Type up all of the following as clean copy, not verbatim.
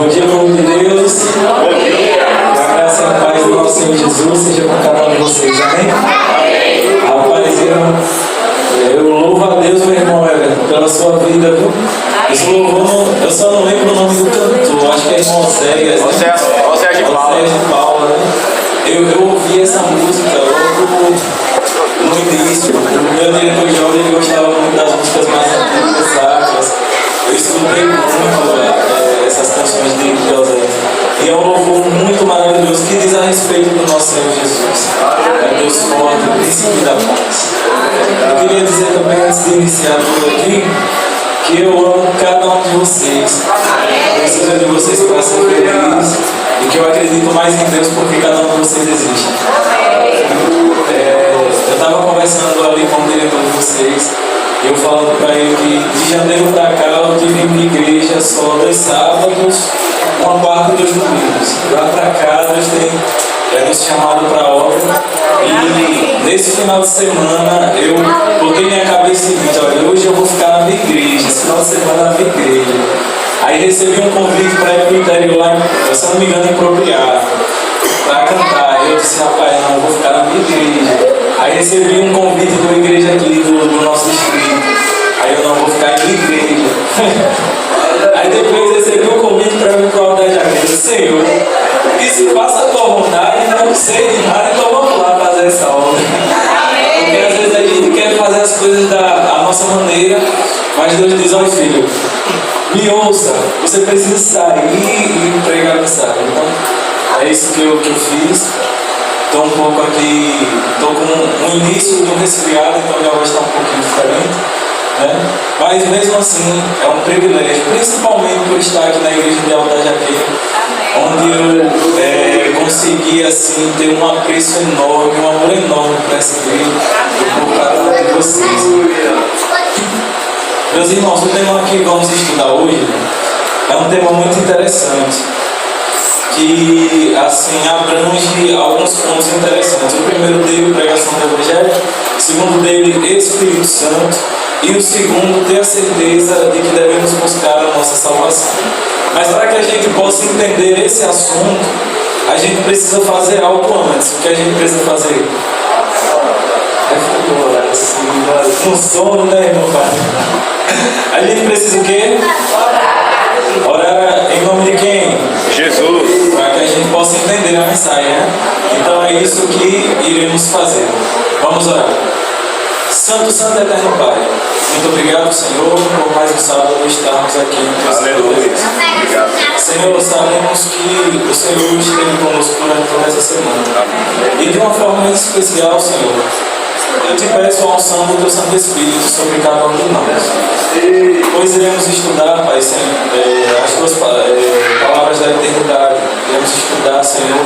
Bom dia, povo de Deus. Bom dia. A graça e a paz do nosso Senhor Jesus seja com cada um de vocês. Amém? Rapaz, eu louvo a Deus, meu irmão, pela sua vida, viu? Esse louvor, eu só não lembro o nome do cantor, acho que é irmão Cégas. Você de Paula, né? Eu ouvi essa música logo no início. Meu diretor jovem, ele gostava muito das músicas mais antigas. Eu estudei muito essas canções de Deus aí. E é um louvor muito maravilhoso que diz a respeito do nosso Senhor Jesus. É Deus forte, o princípio da paz. Eu queria dizer também, antes de iniciar tudo aqui, que eu amo cada um de vocês. Eu preciso de vocês para ser felizes. E que eu acredito mais em Deus porque cada um de vocês existe. Eu estava conversando ali com o diretor de vocês. Eu falando para ele que de janeiro para cá eu tive minha igreja só 2 sábados, uma quarta e 2 domingos. Lá para cá Deus tem nos chamado para a obra. E nesse final de semana eu botei minha cabeça seguinte: olha, hoje eu vou ficar na minha igreja, esse final de semana na minha igreja. Aí recebi um convite para ir para o interior lá, se eu não me engano, em Propriar, para cantar. Eu disse: rapaz, não, eu vou ficar na minha igreja. Aí recebi um convite de uma igreja aqui do nosso distrito. Aí eu: não, vou ficar em igreja. Aí depois recebi um convite para vir para o altar de Jaqueira. Senhor, que se faça a tua vontade, não sei de nada, então vamos lá fazer essa obra. Porque às vezes a gente quer fazer as coisas da nossa maneira, mas Deus diz: olha, filho, me ouça, você precisa sair e pregar a mensagem. Então, é isso que eu fiz. Estou um pouco aqui, estou com um início de um resfriado, então minha voz está um pouquinho diferente, né? Mas mesmo assim, é um privilégio, principalmente por estar aqui na igreja de Alta Jaqueira, onde eu consegui assim, ter um apreço enorme, um amor enorme para essa igreja e por cada um de vocês. Meus irmãos, o tema que vamos estudar hoje é um tema muito interessante, que assim abrange alguns pontos interessantes. O primeiro dele, pregação do Evangelho; o segundo dele, Espírito Santo; e o segundo, ter a certeza de que devemos buscar a nossa salvação. Mas para que a gente possa entender esse assunto, a gente precisa fazer algo antes. O que a gente precisa fazer? Com sono, né, irmão? A gente precisa o quê? Orar em nome de quem? Jesus. Para que a gente possa entender a mensagem, né? Então é isso que iremos fazer. Vamos orar. Santo, Santo, Eterno Pai, muito obrigado, Senhor, por mais um sábado estarmos aqui em teus presença. Senhor, sabemos que o Senhor esteve conosco durante toda essa semana. E de uma forma muito especial, Senhor, eu te peço a unção do teu Santo Espírito sobre cada um de nós. Pois iremos estudar, Pai, as tuas palavras da eternidade. Iremos estudar, Senhor,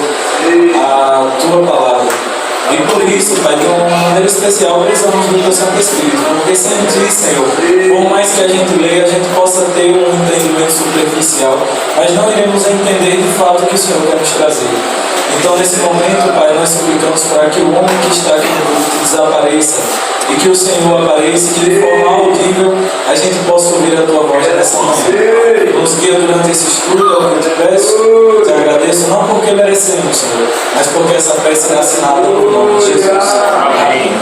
a tua palavra. E por isso, Pai, de uma maneira especial, precisamos do teu Santo Espírito. Porque sem ti, Senhor, por mais que a gente leia, a gente possa ter um entendimento superficial, mas não iremos entender de fato o que o Senhor quer nos trazer. Então, nesse momento, Pai, nós suplicamos para que o homem que está aqui no culto desapareça e que o Senhor apareça, e que de forma audível a gente possa ouvir a tua voz nessa manhã. Nos guia durante esse estudo, é o que eu te peço, te agradeço, não porque merecemos, Senhor, mas porque essa peça é assinada no nome de Jesus. Amém.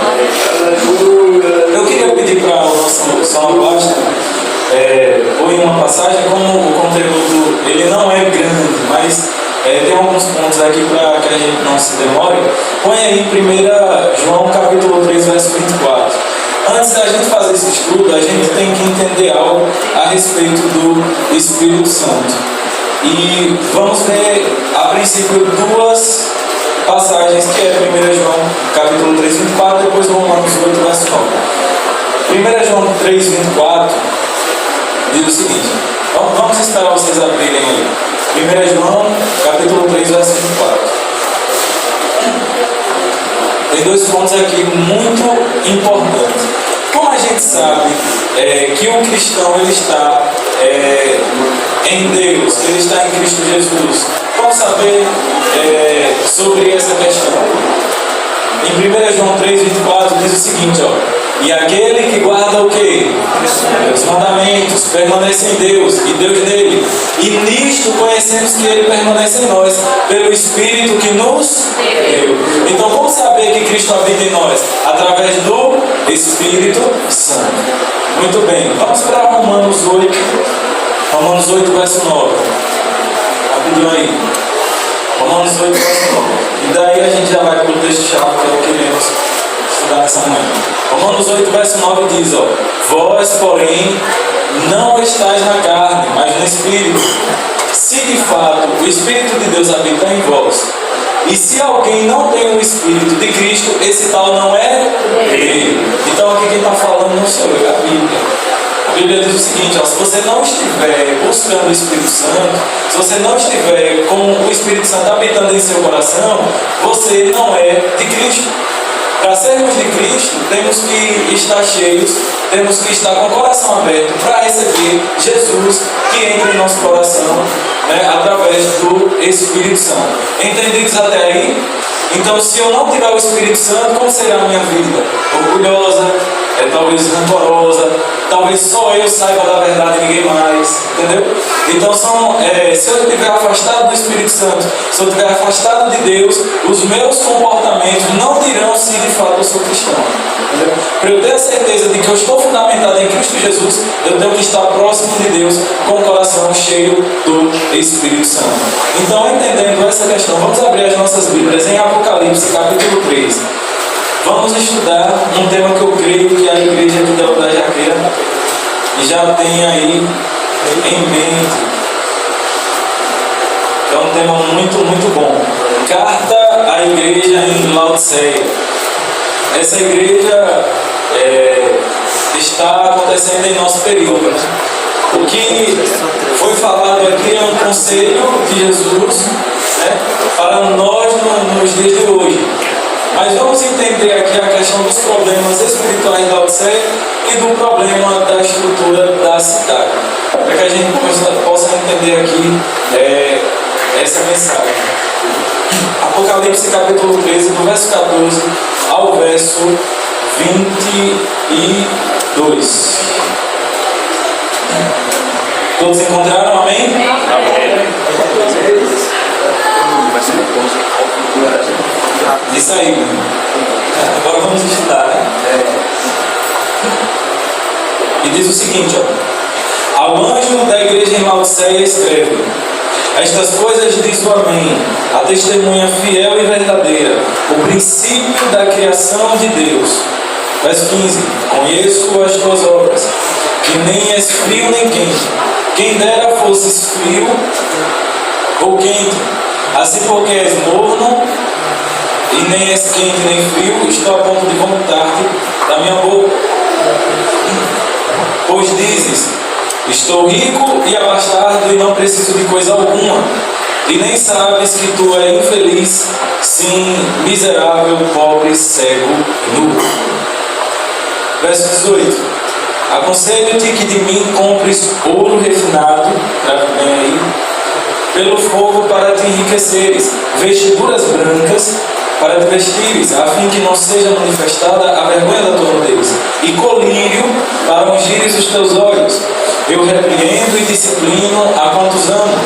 Eu queria pedir para o nosso sonopasta pôr em uma passagem, como o conteúdo ele não é grande, mas tem alguns pontos aqui para que a gente não se demore. Põe aí 1 João capítulo 3, verso 24. Antes da gente fazer esse estudo, a gente tem que entender algo a respeito do Espírito Santo. E vamos ver, a princípio, 2 passagens, que é 1 João capítulo 3, 24, depois Romanos 8, verso 9. 1 João 3, 24 diz o seguinte. Vamos esperar vocês abrirem aí. 1 João, capítulo 3, verso 24. Tem 2 pontos aqui muito importantes. Como a gente sabe que o cristão ele está em Deus, ele está em Cristo Jesus, vamos saber sobre essa questão. Em 1 João 3, 24 diz o seguinte, ó: e aquele que guarda o quê? Os mandamentos espíritos permanecem em Deus e Deus nele. E nisto conhecemos que ele permanece em nós, pelo Espírito que nos deu. Então, como saber que Cristo habita em nós? Através do Espírito Santo. Muito bem, vamos para Romanos 8. Romanos 8, verso 9. Rapidinho aí. Romanos 8, verso 9. E daí a gente já vai para o texto-chave que eu queremos estudar nessa manhã. Romanos 8, verso 9 diz, ó: vós, porém, não estáis na carne, mas no Espírito, se de fato o Espírito de Deus habita em vós. E se alguém não tem o Espírito de Cristo, esse tal não é ele. Então aqui quem está falando não sou eu, é a Bíblia. A Bíblia diz o seguinte, ó: se você não estiver buscando o Espírito Santo, se você não estiver com o Espírito Santo habitando em seu coração, você não é de Cristo. Para sermos de Cristo, temos que estar cheios, temos que estar com o coração aberto para receber Jesus que entra em nosso coração, né, através do Espírito Santo. Entendidos até aí? Então, se eu não tiver o Espírito Santo, como será a minha vida? Orgulhosa, talvez rancorosa, talvez só eu saiba da verdade e ninguém mais, entendeu? Então, se eu estiver afastado do Espírito Santo, se eu estiver afastado de Deus, os meus comportamentos não dirão se de fato eu sou cristão. Entendeu? Para eu ter a certeza de que eu estou fundamentado em Cristo Jesus, eu tenho que estar próximo de Deus com o coração cheio do Espírito Santo. Então, entendendo essa questão, vamos abrir as nossas Bíblias em Apocalipse, capítulo 3. Vamos estudar um tema que eu creio que a igreja aqui da Jaqueira já tem aí em mente. É um tema muito, muito bom. Carta à igreja em Laodiceia. Essa igreja está acontecendo em nosso período. O que foi falado aqui é um conselho de Jesus, né, para nós nos dias de hoje. Mas vamos entender aqui a questão dos problemas espirituais da Laodiceia e do problema da estrutura da cidade, para que a gente possa entender aqui essa mensagem. Apocalipse capítulo 13, do verso 14 ao verso 22. Todos encontraram? Amém? Amém. Isso aí, mano. Agora vamos estudar, né? E diz o seguinte, ó: ao anjo da igreja em Laodiceia escreve: estas coisas diz o Amém, a testemunha fiel e verdadeira, o princípio da criação de Deus. Verso 15: conheço as tuas obras, que nem és frio nem quente. Quem dera fosses frio ou quente, assim porque és morno e nem és quente nem frio, estou a ponto de vomitar-te da minha boca. Pois dizes: estou rico e abastado e não preciso de coisa alguma, e nem sabes que tu és infeliz, sim, miserável, pobre, cego e nu. Verso 18: aconselho-te que de mim compres ouro refinado, bem aí, pelo fogo para te enriqueceres, vestiduras brancas para te vestires, a fim que não seja manifestada a vergonha da tua nudez, e colírio para ungires os teus olhos. Eu repreendo e disciplino a quantos amo.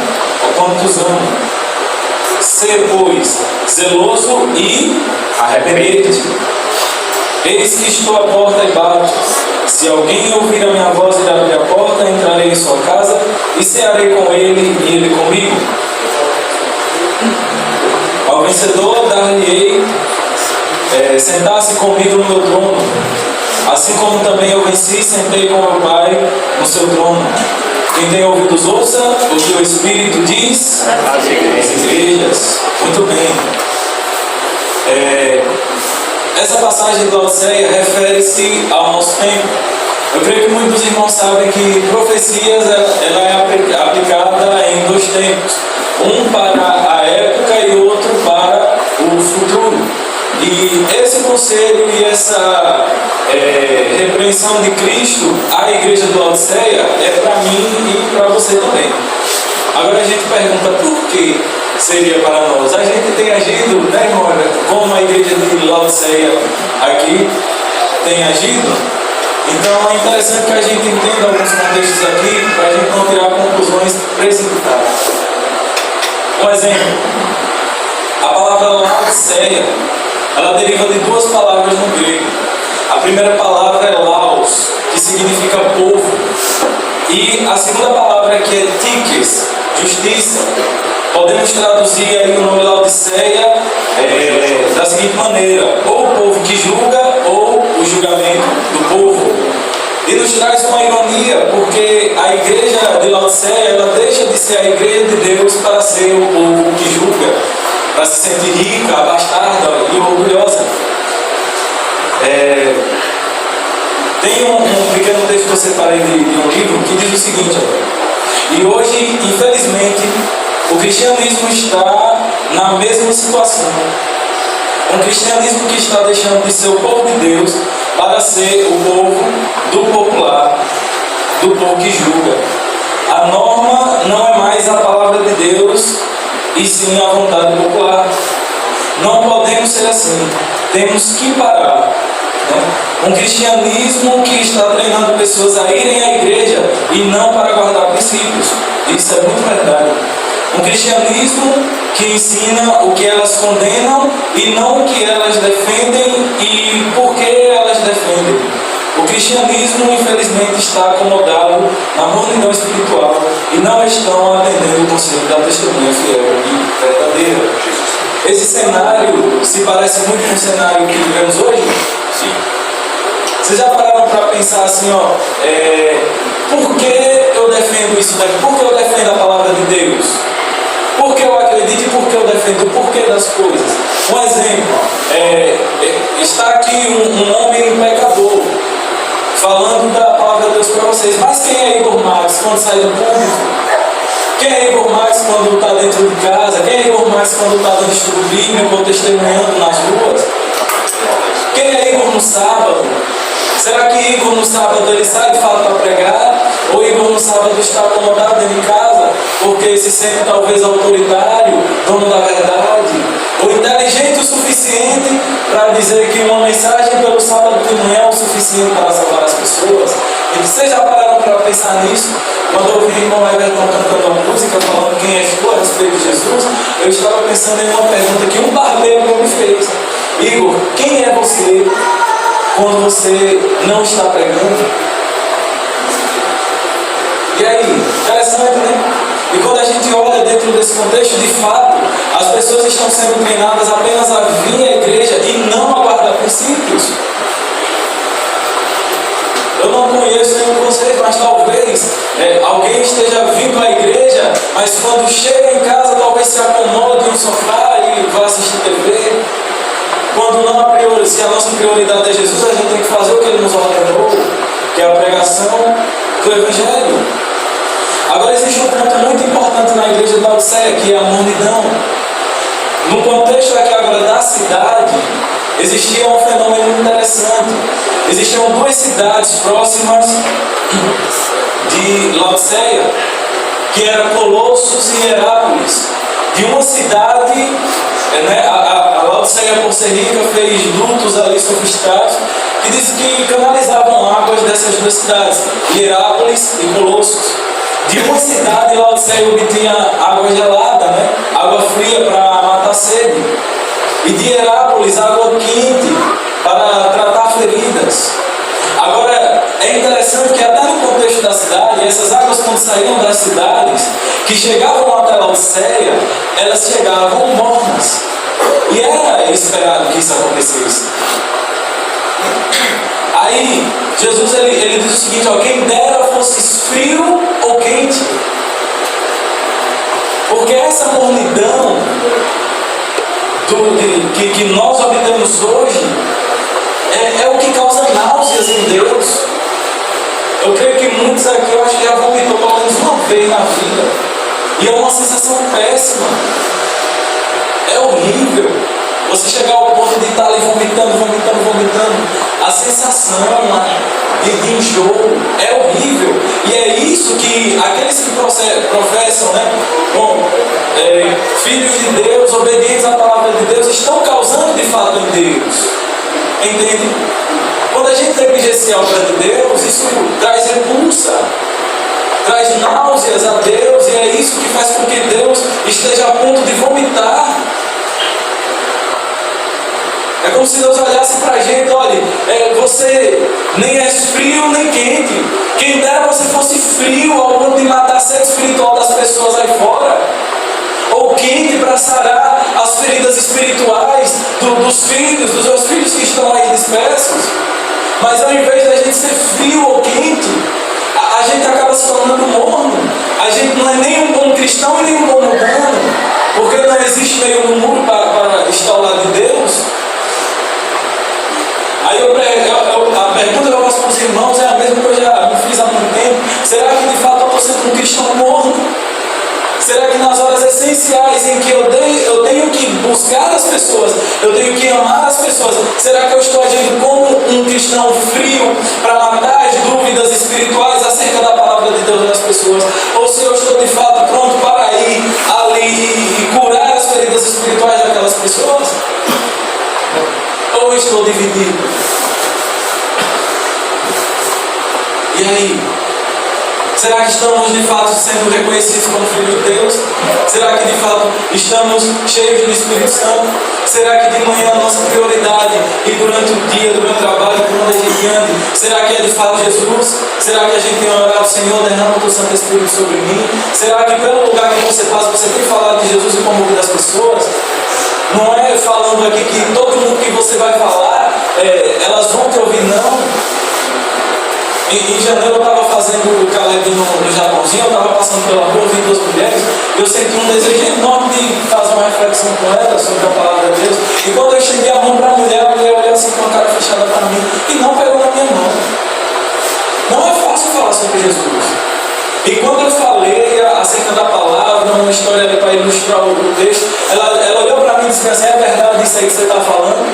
Ser, pois, zeloso e arrepender-te. Eis que estou à porta e bato. Se alguém ouvir a minha voz e abrir a porta, entrarei em sua casa e cearei com ele e ele comigo. Ao vencedor dar-lhe-ei sentar-se comigo no meu trono, assim como também eu venci e sentei com meu Pai no seu trono. Quem tem ouvidos ouça o que o Espírito diz às igrejas. Muito bem. Essa passagem de Laodiceia refere-se ao nosso tempo. Eu creio que muitos irmãos sabem que profecias ela é aplicada em dois tempos. Um para a época e outro para o futuro. E esse conselho e essa repreensão de Cristo à igreja de Laodiceia é para mim e para você também. Agora a gente pergunta por que seria para nós. A gente tem agido, né, irmão, como a igreja de Laodiceia aqui tem agido. Então é interessante que a gente entenda alguns contextos aqui para a gente não tirar conclusões precipitadas. Um exemplo, a palavra Laodiceia, ela deriva de duas palavras no grego. A primeira palavra é laos, que significa povo, e a segunda palavra que é tikes, justiça. Podemos traduzir aí o nome Laodiceia da seguinte maneira: ou o povo que julga, ou o julgamento do povo. E nos traz uma ironia, porque a igreja de Laodiceia, ela deixa de ser a igreja de Deus para ser o povo que julga, para se sentir rica, abastada e orgulhosa. Tem um pequeno texto que eu separei de um livro que diz o seguinte: e hoje, infelizmente, o cristianismo está na mesma situação. Um cristianismo que está deixando de ser o povo de Deus para ser o povo do popular, do povo que julga. A norma não é mais a palavra de Deus, e sim a vontade popular. Não podemos ser assim. Temos que parar. Um cristianismo que está treinando pessoas a irem à igreja e não para guardar princípios. Isso é muito verdade. Um cristianismo que ensina o que elas condenam e não o que elas defendem e por que elas defendem. O cristianismo, infelizmente, está acomodado na mornidão espiritual e não estão atendendo o conselho da testemunha fiel e verdadeira. Esse cenário se parece muito com o cenário que vivemos hoje? Sim. Vocês já pararam para pensar assim, por que eu defendo isso daqui? Por que eu defendo a palavra de Deus? Por que eu acredito e por que eu defendo o porquê das coisas? Um exemplo, está aqui um homem pecador falando da palavra de Deus para vocês. Mas quem é Igor Marques quando sai do público? Quem é Igor Marques quando está dentro de casa? Quem é Igor Marques quando está dando estudo bíblico ou testemunhando nas ruas? Quem é Igor no sábado? Será que Igor no sábado ele sai de fato para pregar? Ou Igor no sábado está acomodado dentro de casa porque se sente talvez autoritário, dono da verdade? Ou inteligente o suficiente para dizer que uma mensagem pelo sábado de manhã é o suficiente para salvar as pessoas? E vocês já pararam para pensar nisso? Quando eu ouvi o irmão Everton cantando uma música falando quem és tu a respeito de Jesus, eu estava pensando em uma pergunta que um barbeiro me fez. Igor, quem é você quando você não está pregando? E aí, interessante, né? E quando a gente olha dentro desse contexto, de fato, as pessoas estão sendo treinadas apenas a vir à igreja e não a guardar princípios. Eu não conheço nenhum de vocês, mas talvez alguém esteja vindo à igreja, mas quando chega em casa talvez se acomode no sofá e vá assistir TV. Quando não se a nossa prioridade é Jesus, a gente tem que fazer o que Ele nos ordenou, que é a pregação do Evangelho. Agora existe um ponto muito importante na igreja de Laodiceia, que é a mornidão. No contexto aqui agora da cidade, existia um fenômeno interessante. Existiam duas cidades próximas de Laodiceia, que eram Colossos e Herápolis. De uma cidade, a Laodiceia, por ser rica, fez dutos ali sofisticados, que diz que canalizavam águas dessas duas cidades, de Herápolis e Colossos. De uma cidade, Laodiceia obtinha água gelada, água fria para matar sede. E de Herápolis, água quente para tratar feridas. Agora, é interessante que até no contexto da cidade, essas águas quando saíam das cidades, que chegavam até Laodiceia, elas chegavam mornas. E era esperado que isso acontecesse. Aí, Jesus ele diz o seguinte, quem dera fosse frio ou quente. Porque essa mornidão que nós obtemos hoje é o que causa náuseas em Deus. Eu creio que muitos aqui, eu acho que já vomitou pelo menos uma vez na vida. E é uma sensação péssima. É horrível. Você chegar ao ponto de estar ali vomitando. A sensação de enjoo é horrível. E é isso que aqueles que professam, filhos de Deus, obedientes à palavra de Deus, estão causando de fato em Deus. Entende? Quando a gente negligencia a obra de Deus, isso traz repulsa, traz náuseas a Deus, e é isso que faz com que Deus esteja a ponto de vomitar. É como se Deus olhasse para a gente: olha, você nem é frio nem quente. Quem dera você fosse frio ao ponto de matar a sede espiritual das pessoas aí fora, ou quente para sarar as feridas espirituais dos filhos, dos meus filhos que estão aí dispersos. Mas ao invés da gente ser frio ou quente, a gente acaba se tornando morno. A gente não é nem um bom cristão e nem um bom mundano, porque não existe meio no muro para estar ao lado de Deus. Aí a pergunta que eu faço para os irmãos é a mesma que eu já me fiz há muito tempo: será que de fato eu estou sendo um cristão morno? Será que nas horas essenciais em que eu tenho que buscar as pessoas, eu tenho que amar as pessoas, será que eu estou agindo como um cristão frio para matar as dúvidas espirituais acerca da palavra de Deus das pessoas? Ou se eu estou de fato pronto para ir ali e curar as feridas espirituais daquelas pessoas? Ou eu estou dividido? E aí? Será que estamos de fato sendo reconhecidos como filhos de Deus? Será que de fato estamos cheios do Espírito Santo? Será que de manhã a nossa prioridade, e durante o dia, durante o trabalho, por onde a gente ande, será que é de fato Jesus? Será que a gente tem orado: Senhor, derrama o teu Santo Espírito sobre mim? Será que pelo lugar que você passa, você tem falado de Jesus e comovido das pessoas? Não é falando aqui que todo mundo que você vai falar, elas vão te ouvir, não. Em janeiro eu estava fazendo o Caleb no Japãozinho, eu estava passando pela rua, vi duas mulheres, eu senti um desejo enorme de fazer uma reflexão com elas sobre a palavra de Deus. E quando eu cheguei a mão para a mulher olhou assim com a cara fechada para mim e não pegou na minha mão. Não é fácil falar sobre Jesus. E quando eu falei acerca da palavra, uma história ali para ilustrar o texto, ela olhou para mim e disse assim: é verdade isso aí que você está falando?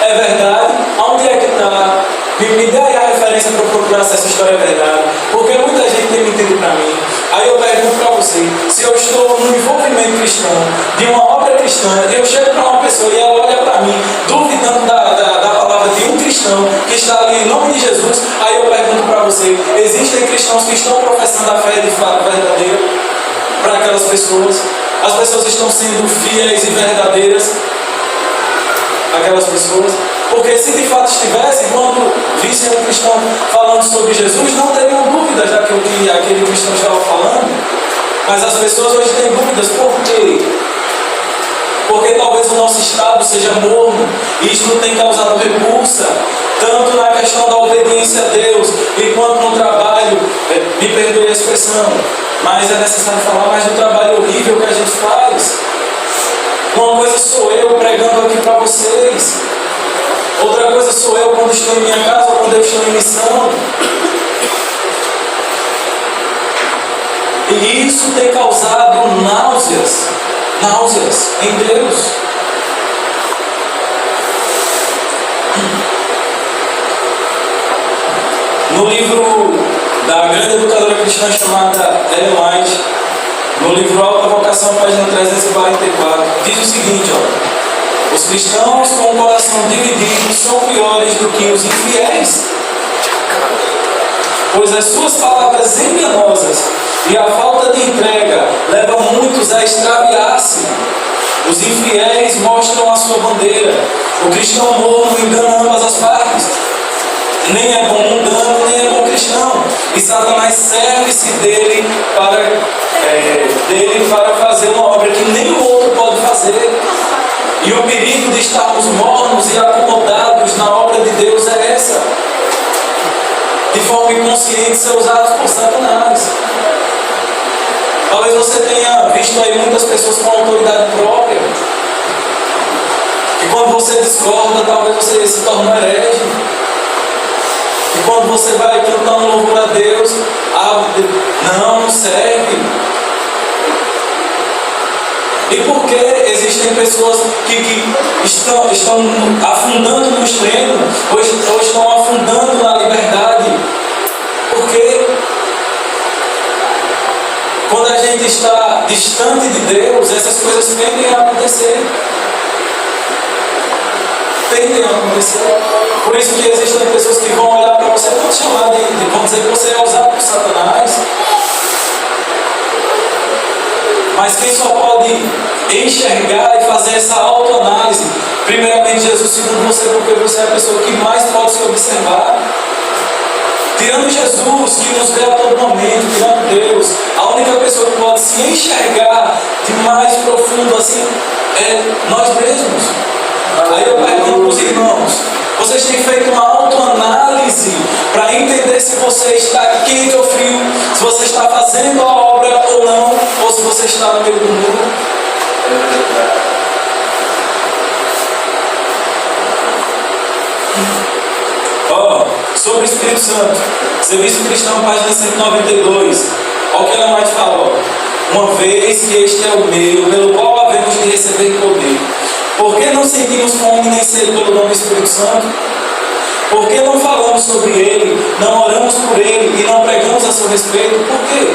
É verdade? Aonde é que está? Me dê aí a referência para eu procurar se essa história é verdade. Porque muita gente tem mentido para mim. Aí eu pergunto para você: se eu estou num envolvimento cristão, de uma obra cristã, eu chego para uma pessoa e ela olha para mim, duvidando da palavra de um cristão que está ali em nome de Jesus. Aí eu pergunto para você: existem cristãos que estão professando a fé de fato verdadeira para aquelas pessoas? As pessoas estão sendo fiéis e verdadeiras aquelas pessoas? Porque se de fato estivessem, quando vissem um cristão falando sobre Jesus, não teriam dúvidas daquilo que aquele cristão estava falando. Mas as pessoas hoje têm dúvidas. Por quê? Porque talvez o nosso estado seja morno, e isso tem causado repulsa, tanto na questão da obediência a Deus, e quanto no trabalho, me perdoe a expressão, mas é necessário falar mais do trabalho horrível que a gente faz. Uma coisa sou eu pregando aqui para vocês, outra coisa sou eu quando estou em minha casa ou quando eu estou em missão. E isso tem causado náuseas em Deus. No livro da grande educadora cristã chamada Ellen White, no livro Alta Vocação, página 344, diz o seguinte: os cristãos com o coração dividido são piores do que os infiéis, pois as suas palavras enganosas e a falta de entrega levam muitos a extraviar-se. Os infiéis mostram a sua bandeira. O cristão morno engana ambas as partes. Nem é bom mundano, nem é bom cristão. E Satanás serve-se dele para fazer uma obra que nem o outro pode fazer. E o perigo de estarmos mornos e acomodados na obra de Deus é essa: de forma inconsciente ser usados por Satanás. Talvez você tenha visto aí muitas pessoas com autoridade própria, e quando você discorda, talvez você se torne um herege. E quando você vai cantar um louvor a Deus, não serve. E por que existem pessoas que estão afundando no extremo, ou estão afundando na liberdade? Porque quando a gente está distante de Deus, essas coisas tendem a acontecer. tendem a acontecer. Por isso que existem pessoas que vão olhar para você, vão te chamar vão dizer que você é usado por Satanás. Mas quem só pode enxergar e fazer essa autoanálise, primeiramente Jesus, segundo você, porque você é a pessoa que mais pode se observar. Tirando Jesus, que nos vê a todo momento, tirando Deus, a única pessoa que pode se enxergar de mais profundo assim é nós mesmos. Aí eu pergunto para os irmãos, vocês têm feito uma autoanálise para entender se você está quente ou frio, se você está fazendo a obra ou não, ou se você está no meio do muro? Sobre o Espírito Santo, Serviço Cristão, página 192. Olha o que ela mais fala. Uma vez que este é o meio pelo qual havemos de receber poder, por que não sentimos fome nem sede pelo nome do Espírito Santo? Por que não falamos sobre ele, não oramos por ele e não pregamos a seu respeito? Por quê?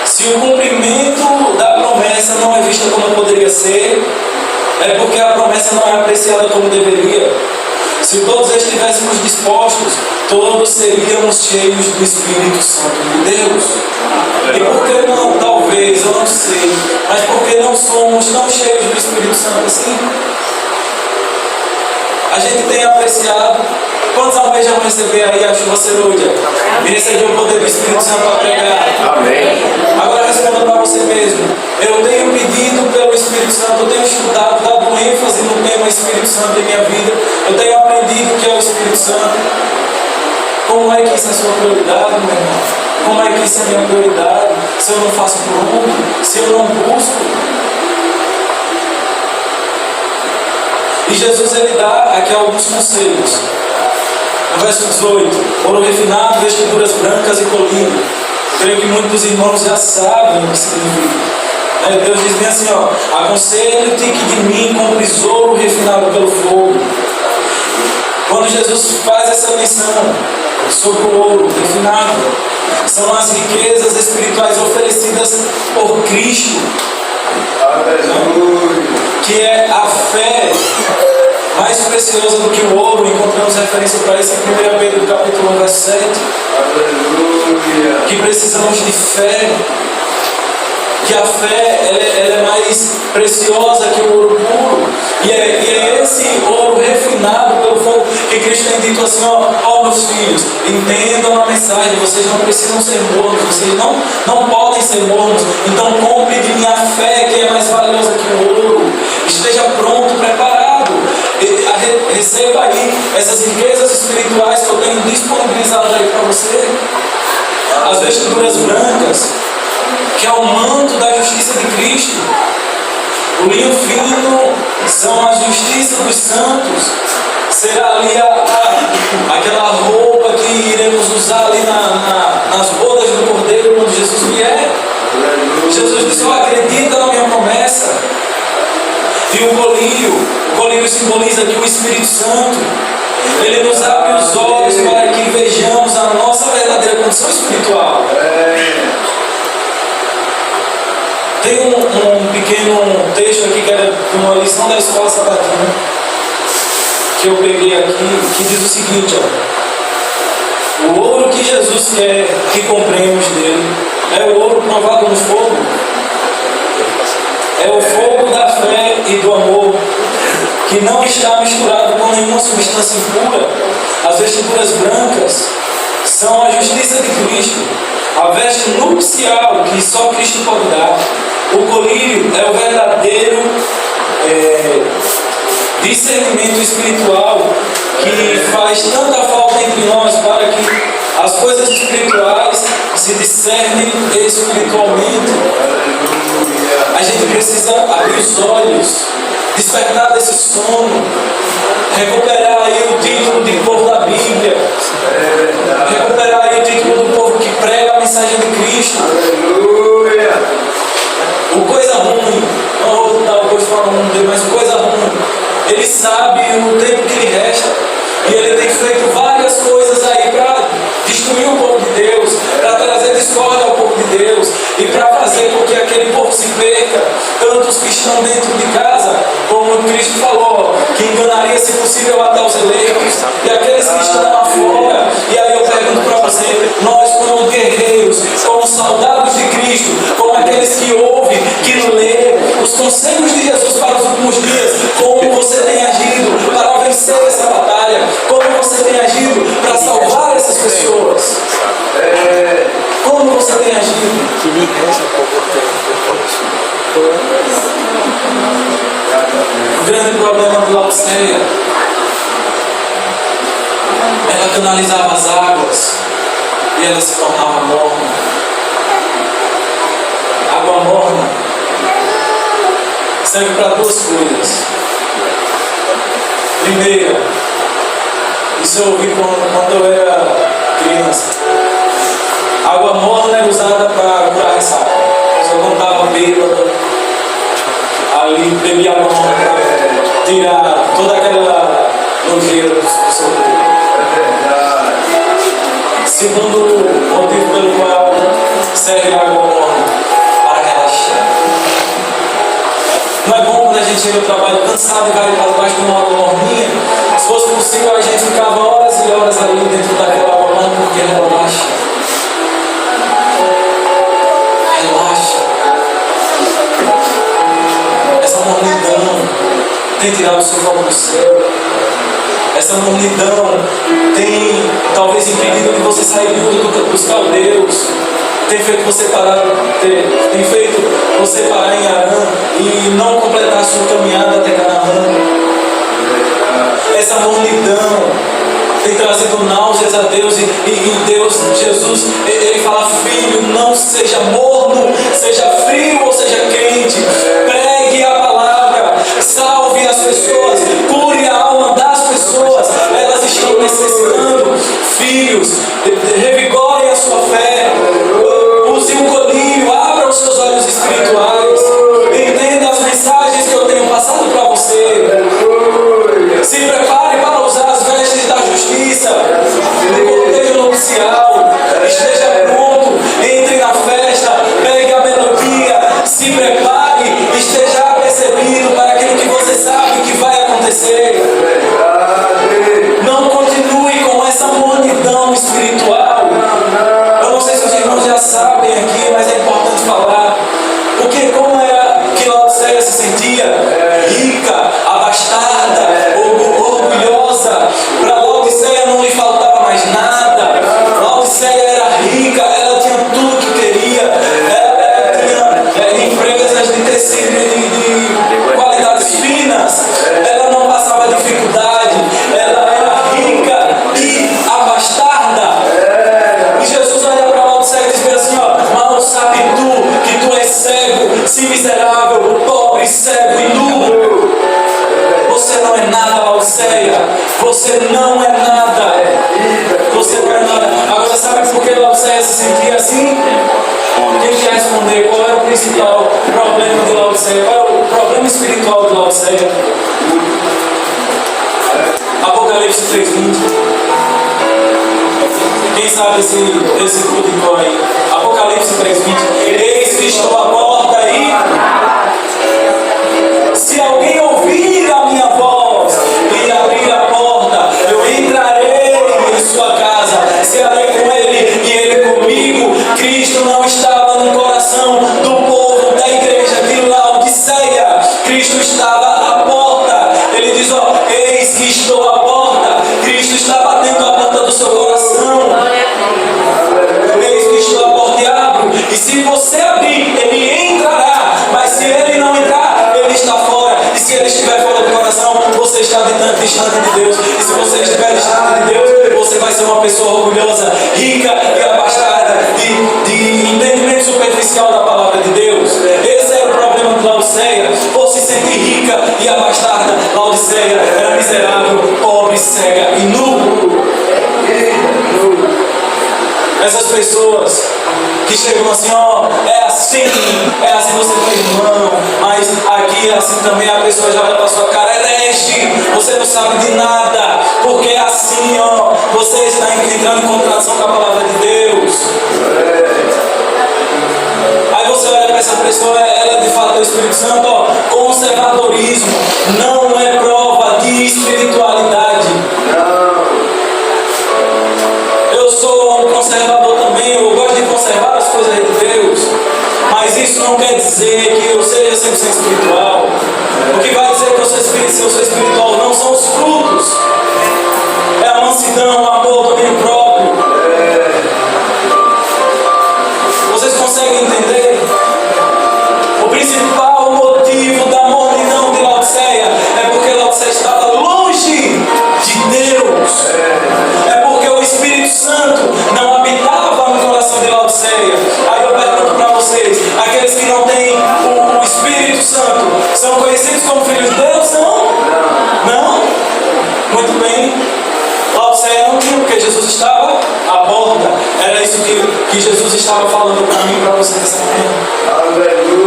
Se o cumprimento da promessa não é vista como poderia ser, é porque a promessa não é apreciada como deveria. Se todos estivéssemos dispostos, todos seríamos cheios do Espírito Santo de Deus. E por que não, talvez, eu não sei, mas por que não somos tão cheios do Espírito Santo assim? A gente tem apreciado. Quantos almejam receber aí a chuva serôdia? E receber o poder do Espírito Santo para pregar? Amém. Agora responda para você mesmo. Eu tenho pedido pelo Espírito Santo, eu tenho estudado, dado ênfase no tema Espírito Santo em minha vida. Eu tenho aprendido o que é o Espírito Santo. Como é que isso é sua prioridade, meu irmão? Como é que isso é minha prioridade? Se eu não faço por onde? Se eu não busco? E Jesus, ele dá aqui alguns conselhos. No verso 18, ouro refinado, vestiduras brancas e colírio. Creio que muitos dos irmãos já sabem o que significa. Deus diz bem assim, aconselho-te que de mim compres ouro refinado pelo fogo. Quando Jesus faz essa menção sobre o ouro refinado, são as riquezas espirituais oferecidas por Cristo. Que é a fé mais preciosa do que o ouro. Encontramos referência para isso em 1 Pedro capítulo 1, verso 7. Que precisamos de fé. Que a fé ela é mais preciosa que o ouro puro. E é esse ouro refinado pelo fogo que Cristo tem dito assim, meus filhos, entendam a mensagem, vocês não precisam ser mornos, vocês não podem ser mornos, então compre de minha fé que é mais valiosa que o ouro. Esteja pronto, preparado. Receba aí essas riquezas espirituais que eu tenho disponibilizado aí para você. As vestiduras brancas, que é o manto da justiça de Cristo. O linho fino são a justiça dos santos. Será ali aquela roupa que iremos usar ali nas bodas do Cordeiro quando Jesus vier. Jesus disse, acredita na minha promessa. E o colírio simboliza aqui o Espírito Santo. Ele nos abre os olhos para que vejamos a nossa verdadeira condição espiritual. Tem um pequeno texto aqui que era uma lição da escola sabatina, que eu peguei aqui, que diz o seguinte, o ouro que Jesus quer que compremos dele é o ouro provado no fogo. É o fogo da fé e do amor, que não está misturado com nenhuma substância impura. As vestiduras brancas são a justiça de Cristo, a veste nupcial que só Cristo pode dar. O colírio é o verdadeiro discernimento espiritual que faz tanta falta entre nós para que as coisas espirituais se discernem espiritualmente. A gente precisa abrir os olhos, despertar desse sono, recuperar aí o título de povo da Bíblia, recuperar aí o título do povo que prega a mensagem de Cristo. O coisa ruim, não vou dar o gosto para o nome dele, mas o coisa ruim, ele sabe o tempo que lhe resta, e ele tem feito várias coisas aí para destruir o povo de Deus, para trazer discórdia ao povo de Deus, e para fazer com que aquele povo se perca, tanto os que estão dentro de casa, como Cristo falou, possível até os eleitos e aqueles que estão lá fora. E aí eu pergunto para você, nós como guerreiros, como soldados de Cristo, como aqueles que ouvem, que lê os conselhos de Jesus para os últimos dias, como você tem agido para vencer essa batalha? Como você tem agido para salvar essas pessoas? Como você tem agido? O grande problema de Laodiceia, ela canalizava as águas e ela se tornava morna. Água morna serve para duas coisas. Primeira, isso eu ouvi quando eu era criança. Água morna era usada para curar ressaca. Só quando estava bêbado, ali bebia água morna para tirar toda aquela nojeira do seu corpo. Segundo motivo pelo qual serve água morna, para relaxar. Não é bom quando a gente chega ao trabalho cansado e vai para debaixo de uma água morninha. Se fosse possível, a gente ficava horas e horas ali dentro daquela água morna porque relaxa. Relaxa. Essa mornidão tem tirado o seu foco do céu. Essa mornidão tem talvez impedido de você sair do buscar Deus. Tem feito você parar, tem feito você parar em Arã e não completar a sua caminhada até Canaã. Essa mornidão tem trazido náuseas a Deus e Deus, Jesus, Ele fala: filho, não seja morno, seja frio ou seja quente, pregue a palavra, salve as pessoas, cure a alma das pessoas, elas estão necessitando. Filhos, revigorem a sua fé, use um colinho, abra os seus olhos espirituais, entenda as mensagens que eu tenho passado para você. Se prepare para usar as vestes da justiça no cortejo nupcial. Esteja pronto, entre na festa, pegue a melodia, se prepare, esteja apercebido para aquilo que você sabe que vai acontecer. Não continue com essa mornidão espiritual. Eu não sei se os irmãos já sabem aqui, mas é importante falar. Porque como era que Laodiceia se sentia? Rica, abastada, orgulhosa. Para Laodiceia não lhe faltava mais nada. Laodiceia era rica, ela tinha tudo que queria. Ela tinha empresas de tecido de qualidades finas. Ela não passava dificuldade. Ela era rica e abastada. E Jesus olha para Laodiceia e diz assim: ó, mal sabe tu que tu és cego, se miserável, pobre, cego e nu. Você não é nada, Laodiceia. Você não é nada. Você não é nada. Agora, sabe por que Laodiceia se sentia assim? Quem quer responder qual era o principal problema de Laodiceia? Qual era o problema espiritual de Laodiceia? Apocalipse 3:20. Quem sabe esse culto aí? Apocalipse 3:20. Eis que estou à porta aí. Se alguém ouvir a minha voz e abrir a porta, eu entrarei em sua casa, cearei com ele e ele comigo. Cristo não estava no coração do povo da igreja de Laodiceia. Cristo estava à porta. Ele diz: ó, eis que estou à porta. Cristo está batendo a porta do seu coração. Eis que estou à porta e abro. E se você abrir, ele entrará. Mas se ele não entrar, ele está fora. E se ele estiver fora do coração, você está distante de Deus. E se você estiver distante de Deus, você vai ser uma pessoa orgulhosa, rica e abastada de entendimento superficial da palavra de Deus. Esse era o problema de Laodiceia. Por se sentir rica e abastada, Laodiceia era miserável, pobre, cega e nu. Essas pessoas que chegam assim: ó, é assim você foi irmão, mas aqui é assim também. A pessoa já olha para sua cara: herege, você não sabe de nada, porque é assim, ó, você está entrando em contradição com a palavra de Deus. Aí você olha para essa pessoa, ela de fato é o Espírito Santo, ó. Conservadorismo não é prova de de espiritualidade. Eu sou um conservador também, eu gosto de conservar as coisas de Deus, mas isso não quer dizer que eu seja 100% espiritual. O que vai dizer que eu sou espiritual não são os frutos, é a mansidão, o amor, o domínio próprio. Vocês conseguem entender? O principal motivo da mornidão de Laodiceia é porque Laodiceia estava longe de Deus. É porque o Espírito Santo não habitava no coração de Laodiceia. Aí eu pergunto para vocês, aqueles que não têm o Espírito Santo são conhecidos como filhos de Deus? Não? Não? Muito bem. Laodiceia não tinha, porque Jesus estava à porta. Era isso que Jesus estava falando para mim e para você nessa manhã.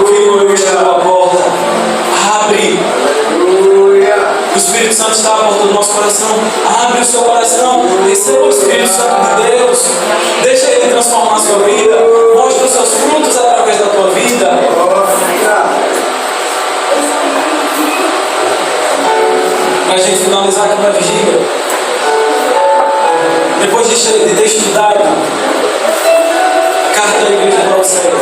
Filho, eu estou à porta. Abre. O Espírito Santo está à porta do nosso coração. Abre o seu coração. Receba o Espírito Santo de Deus. Deixa Ele transformar a sua vida. Mostre os seus frutos através da tua vida. Para a gente finalizar aqui na vigília, depois de ter estudado a carta da igreja de Laodiceia,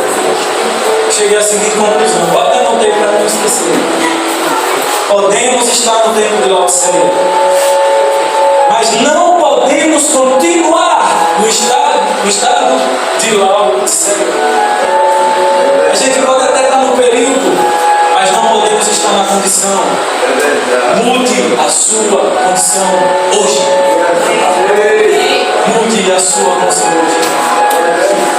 cheguei à seguinte conclusão. Eu até anotei para não esquecer. Podemos estar no tempo de Laodiceia, mas não podemos continuar no estado de Laodiceia. A gente pode até estar no período, mas não podemos estar na condição. Mude a sua condição hoje. Mude a sua condição hoje.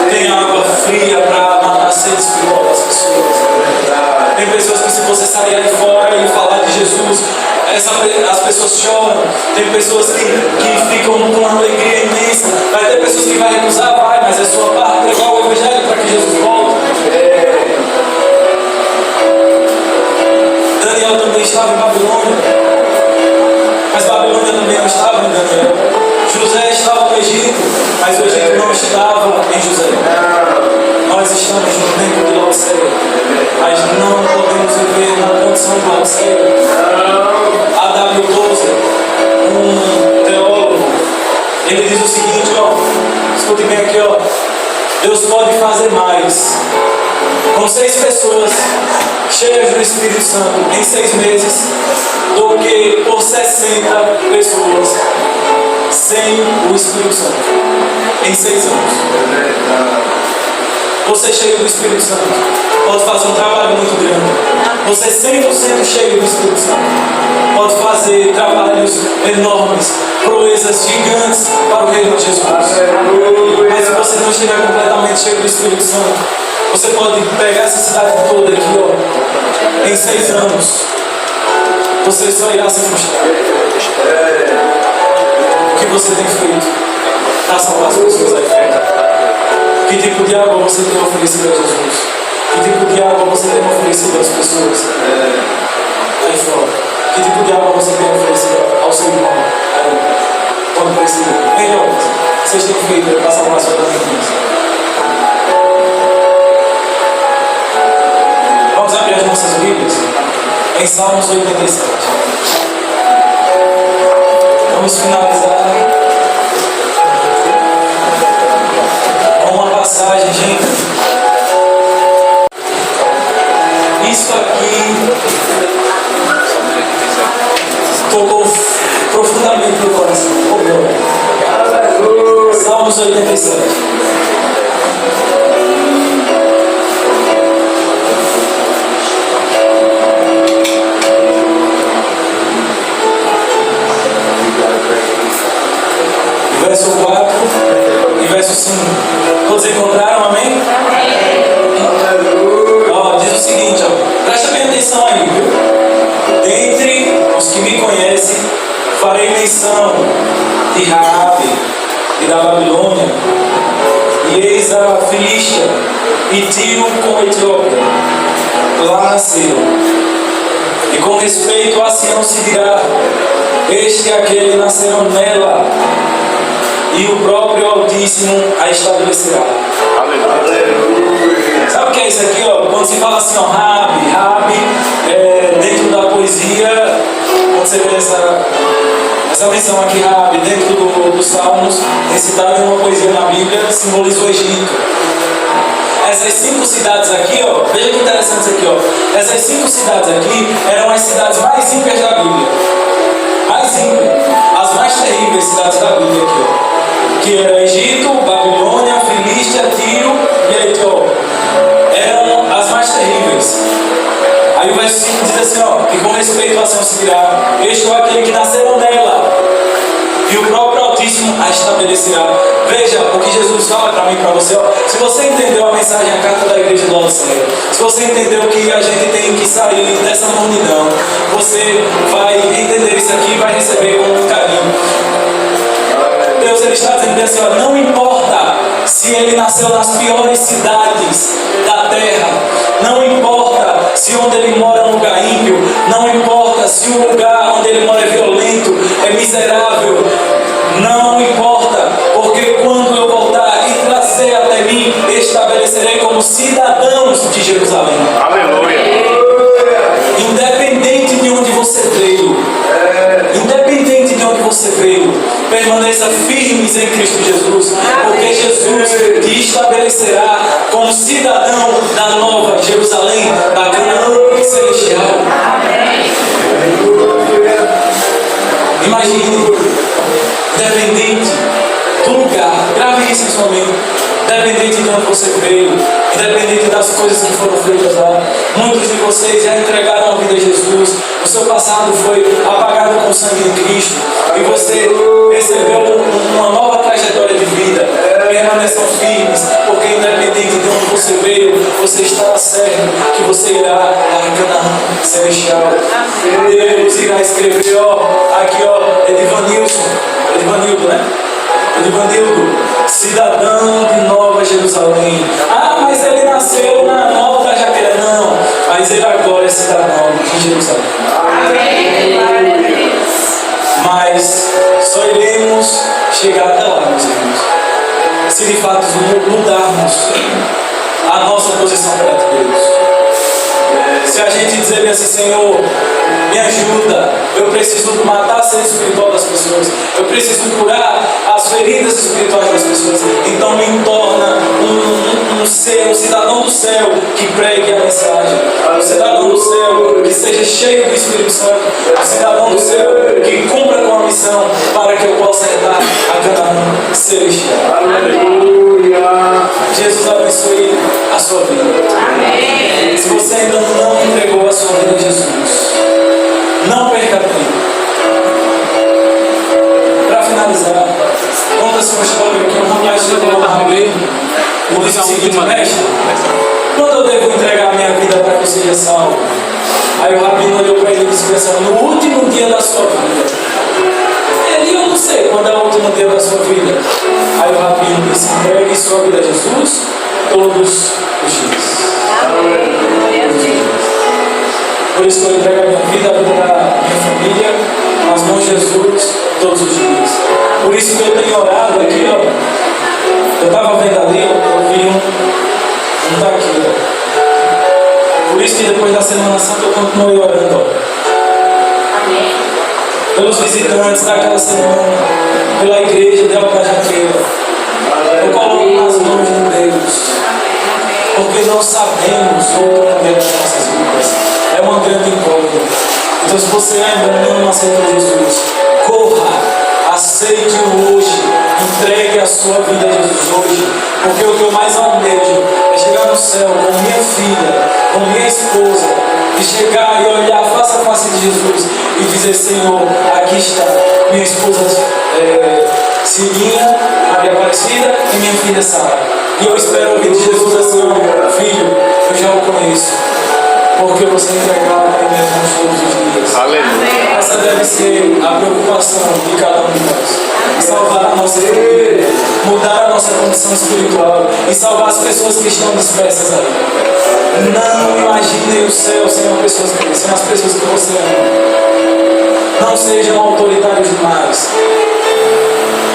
Tem água fria para matar a sede espiritual das pessoas. Tem pessoas que, se você sair ali fora e falar de Jesus, as pessoas choram. Tem pessoas que ficam com uma alegria imensa. Vai ter pessoas que vão recusar, vai, mas é sua parte pregar o Evangelho para que Jesus volte. Daniel também estava em Babilônia, mas Babilônia também não estava em Daniel. José estava no Egito, mas o Egito não estava em José. Nós estamos no tempo de Laodiceia, mas não podemos viver na condição de Laodiceia. A.W. Tozer, um teólogo, ele diz o seguinte, escute bem aqui, Deus pode fazer mais com 6 pessoas cheias do Espírito Santo em 6 meses do que por 60 pessoas sem o Espírito Santo em 6 anos. Você cheio do Espírito Santo pode fazer um trabalho muito grande. Você 100% cheio do Espírito Santo pode fazer trabalhos enormes, proezas gigantes para o reino de Jesus. Mas se você não estiver completamente cheio do Espírito Santo, você pode pegar essa cidade toda aqui, em 6 anos, você só irá se frustrar. O que você tem feito para salvar as pessoas aí fora? Que tipo de água você tem oferecido a Jesus? Que tipo de água você tem oferecido às pessoas aí fora? Que tipo de água você tem oferecido ao seu irmão aí, quando precisa? Melhor, vocês têm feito para salvar as suas vidas. Vamos abrir as nossas Bíblias em Salmos 87. Vamos finalizar com uma passagem, gente. Isso aqui tocou profundamente no coração. Salmos 87. Verso 4 e verso 5. Todos encontraram, amém? Diz o seguinte, presta bem atenção aí, viu? Dentre os que me conhecem, farei menção de Raabe e da Babilônia, e eis a Filístia, e Tiro com Etiópia. Lá nasceram. E com respeito a Sião se dirá: este e aquele nasceram nela, e o próprio Altíssimo a estabelecerá. Aleluia. Sabe o que é isso aqui? Quando se fala assim, Raabe, dentro da poesia, Quando você vê essa menção aqui, Raabe, dentro dos Salmos, recitada em uma poesia na Bíblia, simboliza o Egito. Essas 5 cidades aqui, ó, veja que interessante isso aqui, ó. Essas 5 cidades aqui eram as cidades mais ímpias da Bíblia. Mais ímpias. As mais terríveis cidades da Bíblia aqui, ó. Que era Egito, Babilônia, Filístia, Tiro e a Etiópia. Eram as mais terríveis. Aí o verso 5 diz assim, ó, que com respeito a Sião se dirá, este é aquele que nasceram nela, e o próprio Altíssimo a estabelecerá. Veja o que Jesus fala para mim e para você, ó. Se você entendeu a mensagem, a carta da igreja do Laodiceia, se você entendeu que a gente tem que sair dessa mornidão, você vai entender isso aqui e vai receber com muito carinho. Deus, ele está dizendo assim, ó, não importa se ele nasceu nas piores cidades da terra, não importa se onde ele mora é um lugar ímpio, não importa se o lugar onde ele mora é violento, é miserável, não importa, porque quando eu voltar e trazer até mim, estabelecerei como cidadãos de Jerusalém. Aleluia. Independente de onde você veio, independente de onde você veio, permaneça firmes em Cristo Jesus, porque Jesus te estabelecerá como cidadão da nova Jerusalém, da Canaã celestial. Imagine, independente do lugar, grave isso em sua mente, independente de onde você veio, independente das coisas que foram feitas lá, muitos de vocês já entregaram a vida a Jesus, o seu passado foi apagado com o sangue de Cristo, e você recebeu uma nova trajetória de vida. Permaneçam firmes, porque independente de onde você veio, você está certo que você irá à Canaã celestial. Deus irá escrever, ó, aqui, ó, Edivanildo, né? Edivanildo, cidadão de Nova Jerusalém. Ah, mas ele nasceu na Nova Jaqueira. Não, mas ele agora é cidadão de Jerusalém. Amém. Mas só iremos chegar até lá, meus irmãos, se de fato mudarmos a nossa posição perante Deus. Se a gente dizer bem assim, Senhor, me ajuda, eu preciso matar a sede espiritual das pessoas, eu preciso curar as feridas espirituais das pessoas, então me torna um cidadão do céu que pregue a mensagem, um cidadão do céu que seja cheio do Espírito Santo, um cidadão do céu que cumpra com a missão para que eu possa herdar a Canaã celestial. Aleluia! Jesus abençoe a sua vida. Amém. Se você ainda não entregou a sua vida a Jesus, não perca tempo. Para finalizar, conta-se uma história que um rapaz chegou a Rabê e disse o seguinte: mestre, quando eu devo entregar a minha vida para que eu seja salvo? Aí o rabino olhou para ele e disse assim: no último dia da sua vida. Ele, eu não sei quando é o último dia da sua vida. Aí o rabino disse: entregue sua vida a Jesus todos os dias. Por isso que eu entrego a minha vida, a vida da minha família, nas mãos de Jesus todos os dias. Por isso que eu tenho orado aqui, ó. Eu estava vendo ali, eu vi um está aqui, ó. Por isso que depois da Semana Santa eu continuei orando, ó. Amém. Pelos visitantes daquela semana, pela igreja de Alta Jaqueira. Eu coloco nas mãos de Deus, porque não sabemos o poder das nossas vidas. É uma grande incógnita. Então, se você ainda não aceitou Jesus, corra, aceite-o hoje, entregue a sua vida a Jesus hoje, porque o que eu mais almejo é chegar no céu com minha filha, com minha esposa, e chegar e olhar face a face de Jesus e dizer: Senhor, aqui está minha esposa Cirinha, Maria Aparecida, e minha filha Sara. E eu espero ouvir de Jesus assim: filho, eu já o conheço, porque você entregava em minhas mãos todos os dias. Aleluia. Essa deve ser a preocupação de cada um de nós: salvar a nossa família, mudar a nossa condição espiritual e salvar as pessoas que estão dispersas ali. Não imaginem o céu sem as pessoas que você ama. Não sejam autoritários demais.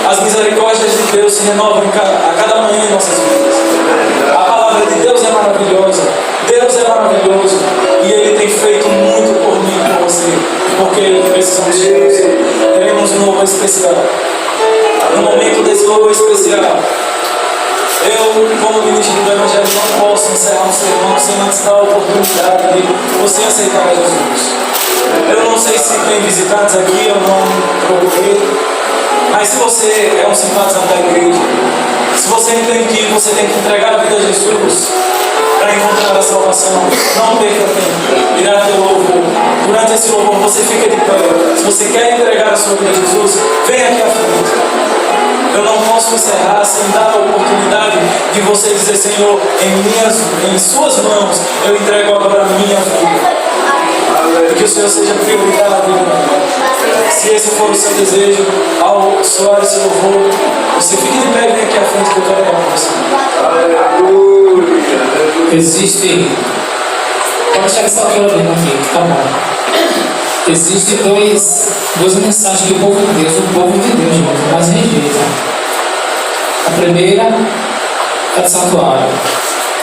As misericórdias de Deus se renovam a cada manhã em nossas vidas. A palavra de Deus é maravilhosa. Deus é maravilhoso. E Ele tem feito muito por mim e por você. porque precisamos de Deus. Teremos um louvor especial. No momento desse louvor especial, eu, como ministro do Evangelho, não posso encerrar um sermão sem antes dar a oportunidade de você aceitar Jesus. Eu não sei se tem visitantes aqui, eu não procurei, mas se você é um simpatizante da igreja, se você entende que você tem que entregar a vida a Jesus para encontrar a salvação, não perca tempo, irá ter louvor. Durante esse louvor você fica de pé. Se você quer entregar a sua vida a Jesus, venha aqui à frente. Eu não posso encerrar sem dar a oportunidade de você dizer: Senhor, em suas mãos eu entrego agora a minha vida. E que o Senhor seja prioridade. Se esse for o seu desejo, ao soar esse louvor, você fique de pé e vem aqui à frente que eu quero orar com você. Existe. Pode deixar essa tela ali na frente, tá bom. Existem duas mensagens que o povo de Deus, gente, mais rejeita. A primeira é do santuário.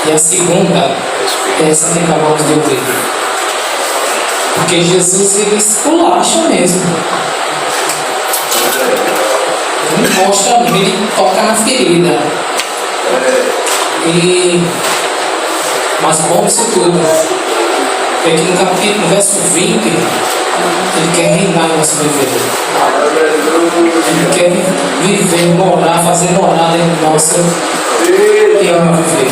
E a segunda é essa que acabamos de ouvir. Porque Jesus, ele esculacha mesmo. Ele mostra, ele toca na ferida. Mas bom disso tudo é que no verso 20, ele quer reinar em nossa vida. Ele quer viver, morar, fazer morada em nossa e ama viver.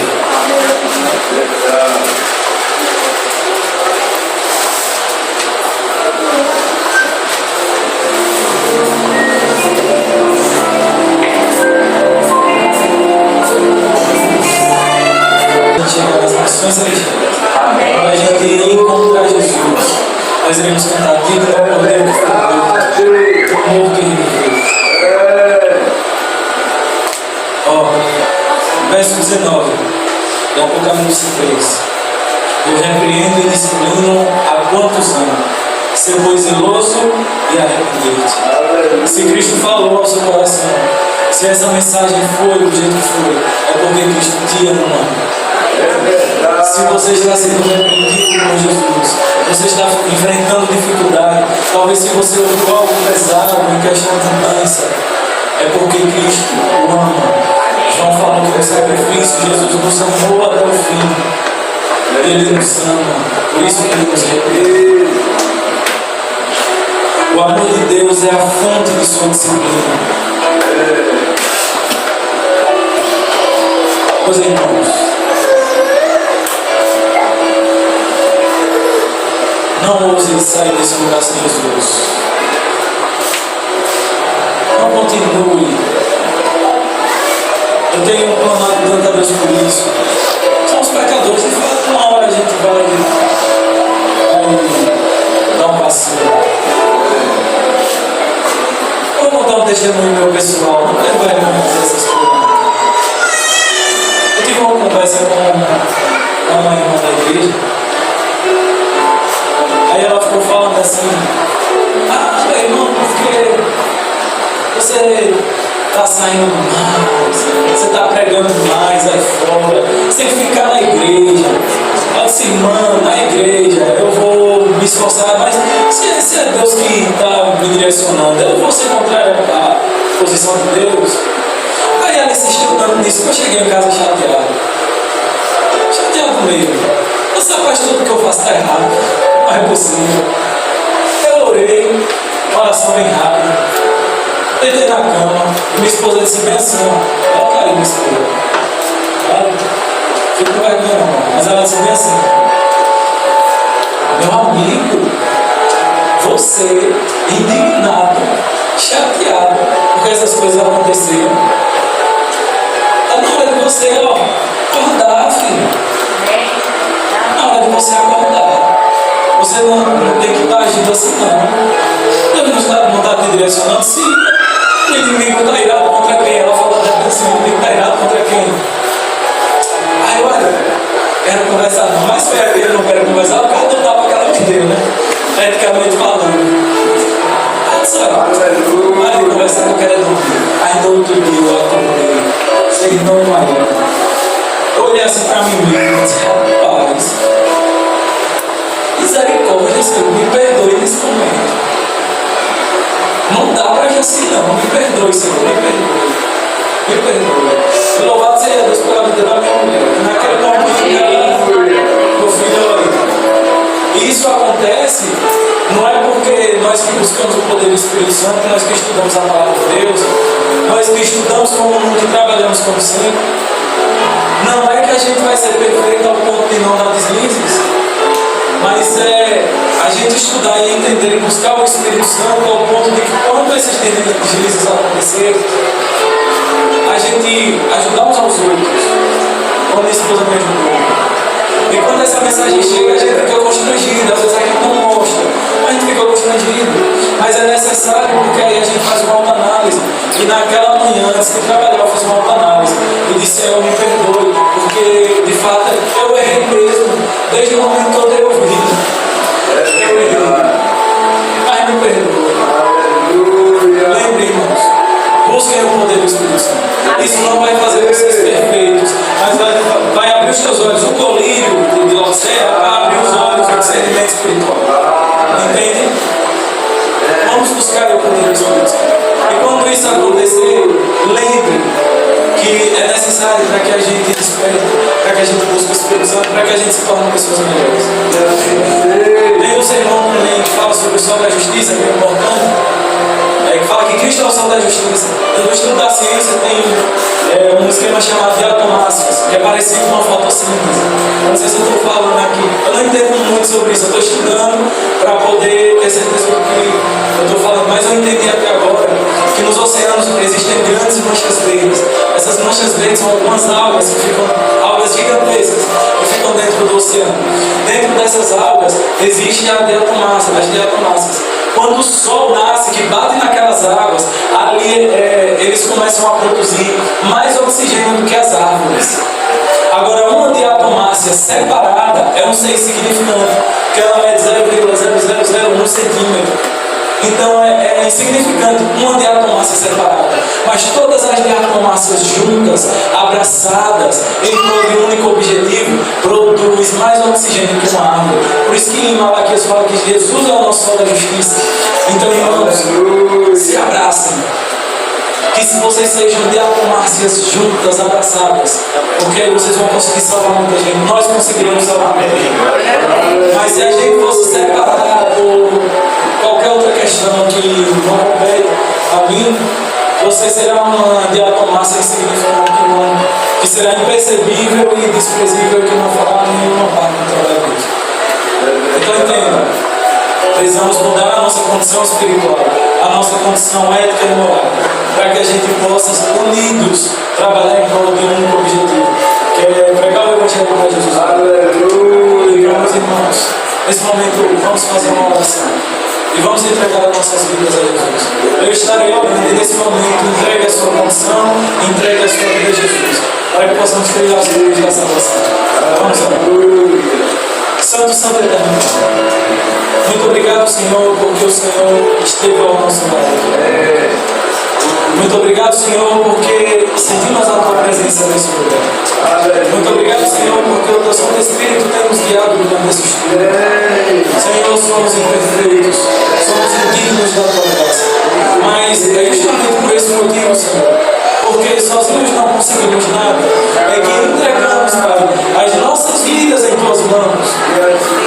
Quando a gente encontrar Jesus, nós iremos cantar: digno é o poder que foi o amor que ele viveu. Verso 19 do Apocalipse 3. Eu repreendo e disciplino a quantos amam. Ser pois zeloso e arrepender-te. Se Cristo falou ao seu coração, se essa mensagem foi do jeito que foi, é porque Cristo te ama. Se você está sendo repreendido por Jesus, você está enfrentando dificuldade, talvez se você ouviu algo pesado em questão de doença, é porque Cristo o ama. João falou que no sacrifício Jesus nos amou até o fim. Ele nos ama, por isso que ele nos repreende. O amor de Deus é a fonte de sua disciplina. Pois irmãos, não ouse sair desse lugar sem Jesus. Não continue. Eu tenho clamado tanto a Deus por isso. Somos pecadores e uma hora a gente vai dar um passeio. Eu vou contar um testemunho meu pessoal. Não quero vergonha dizer essas coisas. Eu tive uma conversa com uma irmã da igreja. Aí ela ficou falando assim: irmão, porque você está saindo mais, você está pregando mais aí fora, você tem que ficar na igreja. Ela disse: irmã, na igreja eu vou me esforçar, mas se é Deus que está me direcionando, eu vou ser contrário à posição de Deus. Aí ela insistiu tanto nisso que eu cheguei em casa chateado mesmo. Você faz tudo que eu faço está errado. Não é possível. Eu orei, oração bem rápida, deitei na cama, e minha esposa disse bem assim: ela caiu, minha esposa. Fico com vergonha, não, mas ela disse bem assim: meu amigo, você indignado, chateado, porque essas coisas aconteceram. Está na hora de você acordar, filho. Na hora de você acordar. Você não tem que estar agindo assim, não. Deus não está te direcionando. Se o inimigo está irado contra quem? Ela falou assim: o inimigo está irado contra quem? Aí, olha, quero conversar não. Mas foi a eu não quero conversar, por causa do tapa que ela me deu, né? Eticamente falando. Aí disse: olha, de conversar que eu quero dormir. Aí no outro dia eu acordei, sei não aí. Eu olhei assim para mim mesmo e disse: rapaz, misericórdia, Senhor, me perdoe. nesse momento. Não dá para agir assim, não. Me perdoe, Senhor, me perdoe. Me perdoe. Louvado seja Deus pela vida da minha mulher. Naquele momento, meu filho ali. E isso acontece, não é porque nós que buscamos o poder do Espírito Santo, nós que estudamos a palavra de Deus, nós que estudamos como que trabalhamos como sempre. Não é que a gente vai ser perfeito ao ponto de não dar deslizes, mas é a gente estudar e entender e buscar o Espírito Santo ao ponto de que quando esses deslizes acontecerem, a gente ajudar uns aos outros, como a esposa me ajudou. E quando essa mensagem chega, a gente fica constrangido, às vezes a gente não mostra, a gente fica constrangido, mas é necessário porque aí a gente faz uma autoanálise. E naquela manhã, antes de trabalhar, eu fiz uma autoanálise e disse: Senhor, me perdoe, porque de fato eu errei mesmo, desde o momento que eu dei ouvido. Eu errei, mas me perdoe. Lembre, irmãos, busquem o poder do Espírito Santo. Isso não vai fazer vocês perfeitos, mas vai abrir os seus olhos. O colírio de Laodiceia abre os olhos do discernimento espiritual. Entende? Vamos buscar o poder do Espírito Santo. E quando isso acontecer, lembre que é necessário para que a gente desperte, para que a gente busque o Espírito Santo, para que a gente se torne pessoas melhores. Tem um sermão também que fala sobre o sol da justiça, que é importante. Que fala que Cristo é o sol da justiça. No estudo da ciência tem um esquema chamado de automácias, que é parecido com uma fotossíntese. Não sei se eu estou falando aqui. Eu não entendo muito sobre isso. Eu estou estudando para poder ter certeza do que eu estou falando. Mas eu entendi até agora que nos oceanos existem grandes manchas verdes. Essas manchas verdes são algumas algas que ficam, algas gigantescas, que ficam dentro do oceano. Dentro dessas algas existe a diatomácea, as diatomáceas. Quando o sol nasce, que bate naquelas águas, ali eles começam a produzir mais oxigênio do que as árvores. Agora, uma diatomácea separada é um ser insignificante, porque ela mede 0,0001 centímetro. Então é insignificante uma diatomácea separada. Mas todas as diatomáceas juntas, abraçadas, em prol de um único objetivo, produz mais oxigênio que uma árvore. Por isso que em Malaquias fala que Jesus é o nosso sol da justiça. Então, irmãos, se abracem. Que se vocês sejam diatomáceas juntas, abraçadas, porque vocês vão conseguir salvar muita gente. Nós conseguiremos salvar muita gente. Mas se a gente fosse separar por qualquer outra questão que não compete a mim, você será uma diatomácea insignificante que será impercebível e desprezível, que não fará nenhuma parte do trabalho de Deus. Então entenda. Precisamos mudar a nossa condição espiritual, a nossa condição ética e moral, para que a gente possa, unidos, trabalhar em prol de um único objetivo, que é pregar o Evangelho para Jesus. Aleluia! Meus irmãos, nesse momento vamos fazer uma oração e vamos entregar as nossas vidas a Jesus. Eu estarei orando e nesse momento entregue a sua condição, entregue a sua vida a Jesus, para que possamos ter as luzes da salvação. Vamos orar. Santo, Santo Eterno, muito obrigado, Senhor, porque o Senhor esteve ao nosso lado. Muito obrigado, Senhor, porque sentimos a Tua presença nesse lugar. Muito obrigado, Senhor, porque o Teu Santo Espírito tem nos guiado durante esse estudo. Senhor, somos imperfeitos, somos indignos da Tua graça. Mas é justamente por esse motivo, Senhor, porque sozinhos não conseguimos nada, é que entregamos, Pai, as nossas vidas em Tuas mãos.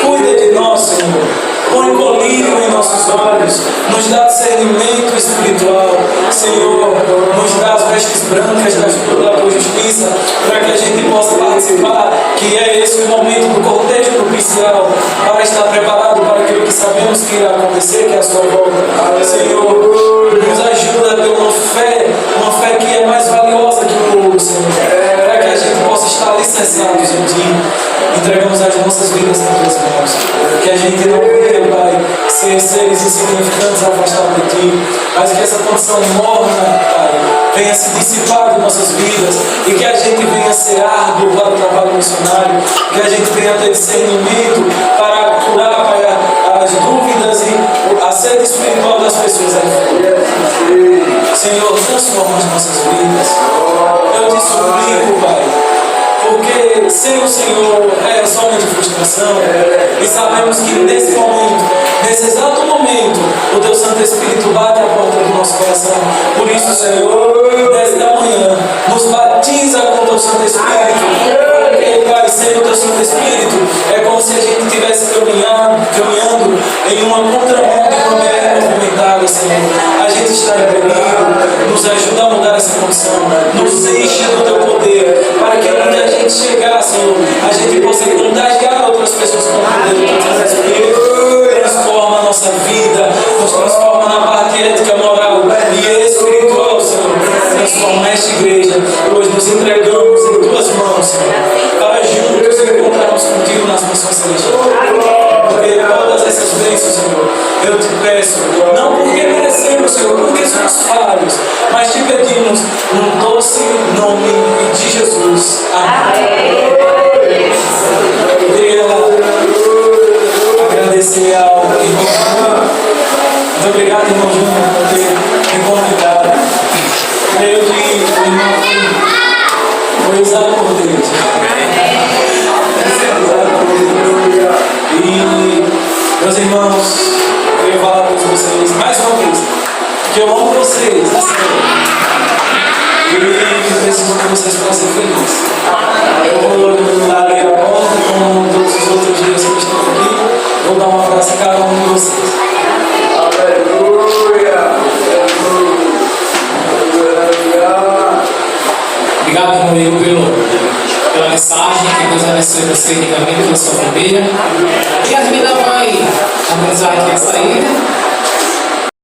Cuida de nós, Senhor. Põe colírio em nossos olhos, nos dá discernimento espiritual, Senhor, nos dá as vestes brancas da Tua justiça, para que a gente possa participar, que é esse o momento do cortejo propicial, para estar preparado para aquilo que sabemos que irá acontecer, que é a Sua volta. Senhor, nos ajuda a ter uma fé que é mais valiosa que o ouro, Senhor, para que a gente possa estar alicerçados em Ti. Entregamos as nossas vidas nas Tuas mãos, que a gente não venha, Pai, ser seres insignificantes afastados de Ti, mas que essa condição morna, Pai, venha se dissipar de nossas vidas e que a gente venha ser árduo para o trabalho missionário, que a gente venha ter discernimento para curar, Pai, as dúvidas e a sede espiritual das pessoas aí. Senhor, transforma as nossas vidas. Eu te suplico, Pai, porque sem o Senhor é somente frustração. E sabemos que nesse momento, nesse exato momento, o Teu Santo Espírito bate a porta do nosso coração. Por isso, Senhor, nesta manhã, nos batiza com o Teu Santo Espírito. Porque, Pai, sem o Teu Santo Espírito, é como se a gente estivesse caminhando em uma contramão de uma maré movimentada, Senhor. A gente está reprimido, nos ajuda a mudar essa condição, nos enche do Teu poder, para que onde a gente chegar, Senhor, a gente possa contagiar outras pessoas com o poder do Teu Santo Espírito. Transforma a nossa vida, nos transforma na parte ética, moral e espiritual, Senhor. Transforma esta igreja, hoje nos entregamos em Tuas mãos, Senhor, para juntos encontrarmos contigo nas mansões celestiais. Porque todas essas bênçãos, Senhor, eu te peço, não porque merecemos, Senhor, porque somos falhos, mas te pedimos no doce nome de Jesus. Amém. Eu queria agradecer ao irmão Júnior. Muito obrigado, irmão Júnior, por ter me convidado. Creio que o irmão foi usado por Deus. E, meus irmãos, eu queria falar com vocês mais uma vez que eu amo vocês, assim, e preciso de vocês para ser feliz. Eu vou dar ali a porta, como todos os outros dias que eu estou aqui, vou dar um abraço a cada um de vocês. Obrigado, meu amigo, pela mensagem. Que Deus abençoe você ricamente, pela sua família. E a vida vai amenizar aqui a saída.